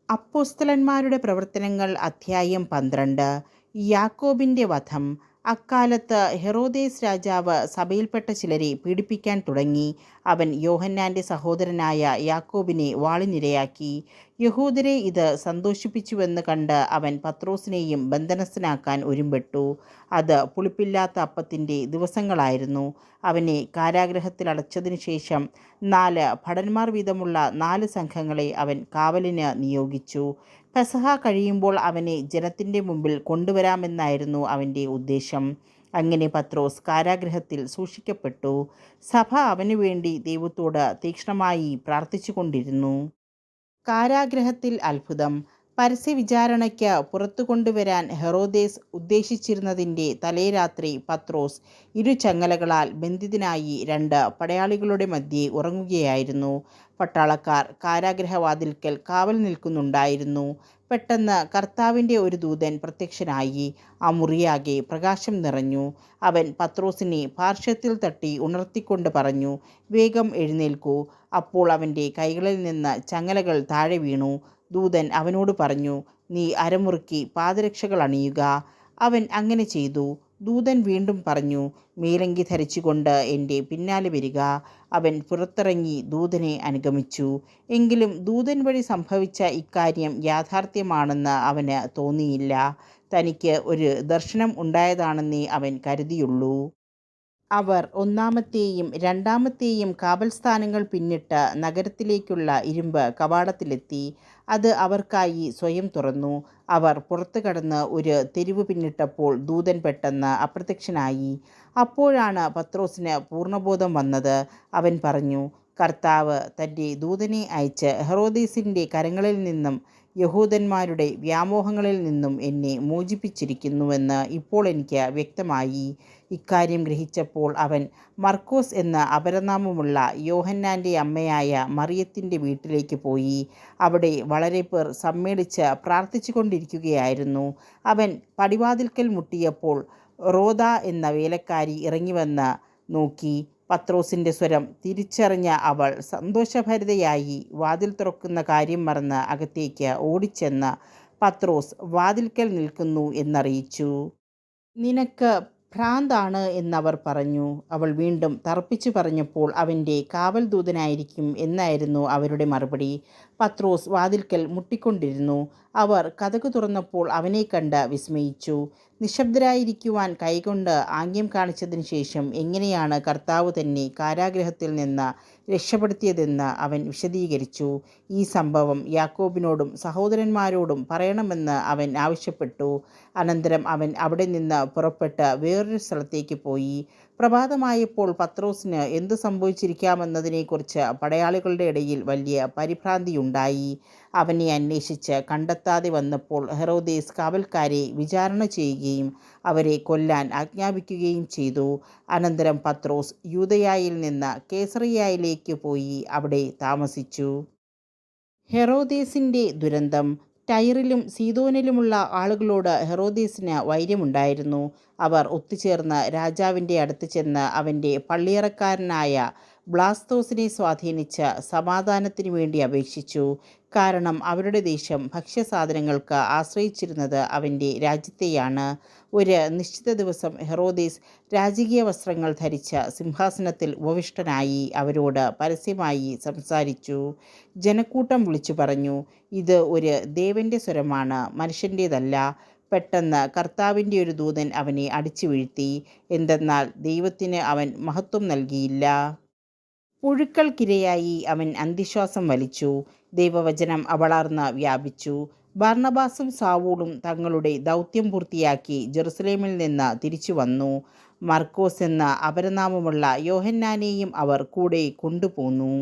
അപ്പോസ്തലന്മാരുടെ പ്രവർത്തനങ്ങൾ അധ്യായം 12. യാക്കോബിൻ്റെ വധം. അക്കാലത്ത് ഹെറോദേസ് രാജാവ് സഭയിൽപ്പെട്ട ചിലരെ പീഡിപ്പിക്കാൻ തുടങ്ങി. അവൻ യോഹന്നാൻ്റെ സഹോദരനായ യാക്കോബിനെ വാളിനിരയാക്കി. യഹൂദരെ ഇത് സന്തോഷിപ്പിച്ചുവെന്ന് കണ്ട് അവൻ പത്രോസിനെയും ബന്ധനസ്ഥനാക്കാൻ ഒരുമ്പെട്ടു. അത് പുളിപ്പില്ലാത്ത അപ്പത്തിൻ്റെ ദിവസങ്ങളായിരുന്നു. അവനെ കാരാഗൃഹത്തിൽ അടച്ചതിനു ശേഷം 4 ഭടന്മാർ വീതമുള്ള 4 സംഘങ്ങളെ അവൻ കാവലിന് നിയോഗിച്ചു. പെസഹ കഴിയുമ്പോൾ അവനെ ജനത്തിൻ്റെ മുമ്പിൽ കൊണ്ടുവരാമെന്നായിരുന്നു അവൻ്റെ ഉദ്ദേശം. അങ്ങനെ പത്രോസ് കാരാഗൃഹത്തിൽ സൂക്ഷിക്കപ്പെട്ടു. സഭ അവനു വേണ്ടി ദൈവത്തോട് തീക്ഷ്ണമായി പ്രാർത്ഥിച്ചുകൊണ്ടിരുന്നു. കാരാഗൃഹത്തിൽ അത്ഭുതം. പരസ്യവിചാരണയ്ക്ക് പുറത്തു കൊണ്ടുവരാൻ ഹെറോദേസ് ഉദ്ദേശിച്ചിരുന്നതിൻ്റെ തലേരാത്രി പത്രോസ് ഇരുചങ്ങലകളാൽ ബന്ധിതനായി 2 പടയാളികളുടെ മധ്യേ ഉറങ്ങുകയായിരുന്നു. പട്ടാളക്കാർ കാരാഗൃഹവാതിൽക്കൽ കാവൽ നിൽക്കുന്നുണ്ടായിരുന്നു. പെട്ടെന്ന് കർത്താവിൻ്റെ ഒരു ദൂതൻ പ്രത്യക്ഷനായി. ആ മുറിയാകെ പ്രകാശം നിറഞ്ഞു. അവൻ പത്രോസിനെ പാർശ്വത്തിൽ തട്ടി ഉണർത്തിക്കൊണ്ട് പറഞ്ഞു, വേഗം എഴുന്നേൽക്കൂ. അപ്പോൾ അവൻ്റെ കൈകളിൽ നിന്ന് ചങ്ങലകൾ താഴെ വീണു. ദൂതൻ അവനോട് പറഞ്ഞു, നീ അരമുറുക്കി പാദരക്ഷകൾ അണിയുക. അവൻ അങ്ങനെ ചെയ്തു. ദൂതൻ വീണ്ടും പറഞ്ഞു, മേലങ്കി ധരിച്ചുകൊണ്ട് എൻ്റെ പിന്നാലെ വരിക. അവൻ പുറത്തിറങ്ങി ദൂതനെ അനുഗമിച്ചു. എങ്കിലും ദൂതൻ വഴി സംഭവിച്ച ഇക്കാര്യം യാഥാർത്ഥ്യമാണെന്ന് അവന് തോന്നിയില്ല. തനിക്ക് ഒരു ദർശനം ഉണ്ടായതാണെന്നേ അവൻ കരുതിയുള്ളൂ. അവർ ഒന്നാമത്തെയും രണ്ടാമത്തെയും കാവൽസ്ഥാനങ്ങൾ പിന്നിട്ട് നഗരത്തിലേക്കുള്ള ഇരുമ്പ് കവാടത്തിലെത്തി. അത് അവർക്കായി സ്വയം തുറന്നു. അവർ പുറത്തു കടന്ന് ഒരു തെരുവ് പിന്നിട്ടപ്പോൾ ദൂതൻ പെട്ടെന്ന് അപ്രത്യക്ഷനായി. അപ്പോഴാണ് പത്രോസിന് പൂർണ്ണബോധം വന്നത്. അവൻ പറഞ്ഞു, കർത്താവ് തൻ്റെ ദൂതനെ അയച്ച് ഹെറോദേസിൻ്റെ കരങ്ങളിൽ നിന്നും യഹൂദന്മാരുടെ വ്യാമോഹങ്ങളിൽ നിന്നും എന്നെ മോചിപ്പിച്ചിരിക്കുന്നുവെന്ന് ഇപ്പോൾ എനിക്ക് വ്യക്തമായി. ഇക്കാര്യം ഗ്രഹിച്ചപ്പോൾ അവൻ മർക്കോസ് എന്ന അപരനാമമുള്ള യോഹന്നാൻ്റെ അമ്മയായ മറിയത്തിൻ്റെ വീട്ടിലേക്ക് പോയി. അവിടെ വളരെ പേർ സമ്മേളിച്ച് പ്രാർത്ഥിച്ചു കൊണ്ടിരിക്കുകയായിരുന്നു. അവൻ പടിവാതിൽക്കൽ മുട്ടിയപ്പോൾ റോദ എന്ന വേലക്കാരി ഇറങ്ങിവന്ന് നോക്കി. പത്രോസിൻ്റെ സ്വരം തിരിച്ചറിഞ്ഞ അവൾ സന്തോഷഭരിതയായി വാതിൽ തുറക്കുന്ന കാര്യം മറന്ന് അകത്തേക്ക് ഓടിച്ചെന്ന് പത്രോസ് വാതിൽക്കൽ നിൽക്കുന്നു എന്നറിയിച്ചു. നിനക്ക് ഭ്രാന്താണ് എന്നവർ പറഞ്ഞു. അവൾ വീണ്ടും തർപ്പിച്ചു പറഞ്ഞപ്പോൾ അവൻ്റെ കാവൽ ദൂതനായിരിക്കും എന്നായിരുന്നു അവരുടെ മറുപടി. പത്രോസ് വാതിൽക്കൽ മുട്ടിക്കൊണ്ടിരുന്നു. അവർ കതക് തുറന്നപ്പോൾ അവനെ കണ്ട് വിസ്മയിച്ചു. നിശബ്ദരായിരിക്കുവാൻ കൈകൊണ്ട് ആംഗ്യം കാണിച്ചതിന് ശേഷം എങ്ങനെയാണ് കർത്താവ് തന്നെ കാരാഗൃഹത്തിൽ നിന്ന് രക്ഷപ്പെടുത്തിയതെന്ന് അവൻ വിശദീകരിച്ചു. ഈ സംഭവം യാക്കോബിനോടും സഹോദരന്മാരോടും പറയണമെന്ന് അവൻ ആവശ്യപ്പെട്ടു. അനന്തരം അവൻ അവിടെ നിന്ന് പുറപ്പെട്ട് വേറൊരു സ്ഥലത്തേക്ക് പോയി. പ്രഭാതമായപ്പോൾ പത്രോസിന് എന്ത് സംഭവിച്ചിരിക്കാമെന്നതിനെക്കുറിച്ച് പടയാളികളുടെ ഇടയിൽ വലിയ പരിഭ്രാന്തിയുണ്ടായി. അവനെ അന്വേഷിച്ച് കണ്ടെത്താതെ വന്നപ്പോൾ ഹെറോദേസ് കാവൽക്കാരെ വിചാരണ ചെയ്യുകയും അവരെ കൊല്ലാൻ ആജ്ഞാപിക്കുകയും ചെയ്തു. അനന്തരം പത്രോസ് യൂദയായിൽ നിന്ന് കേസറിയായിലേക്ക് പോയി അവിടെ താമസിച്ചു. ഹെറോദേസിൻ്റെ ദുരന്തം. ടൈറിലും സീദോനിലുമുള്ള ആളുകളോട് ഹെറോദേസിന് വൈര്യമുണ്ടായിരുന്നു. അവർ ഒത്തുചേർന്ന് രാജാവിൻ്റെ അടുത്ത് ചെന്ന് അവൻ്റെ പള്ളിയറക്കാരനായ ബ്ലാസ്തോസിനെ സ്വാധീനിച്ച് സമാധാനത്തിനു വേണ്ടി അപേക്ഷിച്ചു. കാരണം അവരുടെ ദേശം ഭക്ഷ്യസാധനങ്ങൾക്ക് ആശ്രയിച്ചിരുന്നത് അവൻ്റെ രാജ്യത്തെയാണ്. ഒരു നിശ്ചിത ദിവസം ഹെറോദേസ് രാജകീയ വസ്ത്രങ്ങൾ ധരിച്ച് സിംഹാസനത്തിൽ ഉപവിഷ്ടനായി അവരോട് പരസ്യമായി സംസാരിച്ചു. ജനക്കൂട്ടം വിളിച്ചു പറഞ്ഞു, ഇത് ഒരു ദേവൻ്റെ സ്വരമാണ്, മനുഷ്യൻ്റേതല്ല. പെട്ടെന്ന് കർത്താവിൻ്റെ ഒരു ദൂതൻ അവനെ അടിച്ചു വീഴ്ത്തി. എന്തെന്നാൽ ദൈവത്തിന് അവൻ മഹത്വം നൽകിയില്ല. പുഴുക്കൾക്കിരയായി അവൻ അന്ത്യശ്വാസം വലിച്ചു. ദൈവവചനം അവളാർന്ന് വ്യാപിച്ചു. ബർന്നബാസും സാവൂളും തങ്ങളുടെ ദൗത്യം പൂർത്തിയാക്കി ജെറുസലേമിൽ നിന്ന് തിരിച്ചു വന്നു. മർക്കോസ് എന്ന അപരനാമമുള്ള യോഹന്നാനെയും അവർ കൂടെ കൊണ്ടുപോന്നു.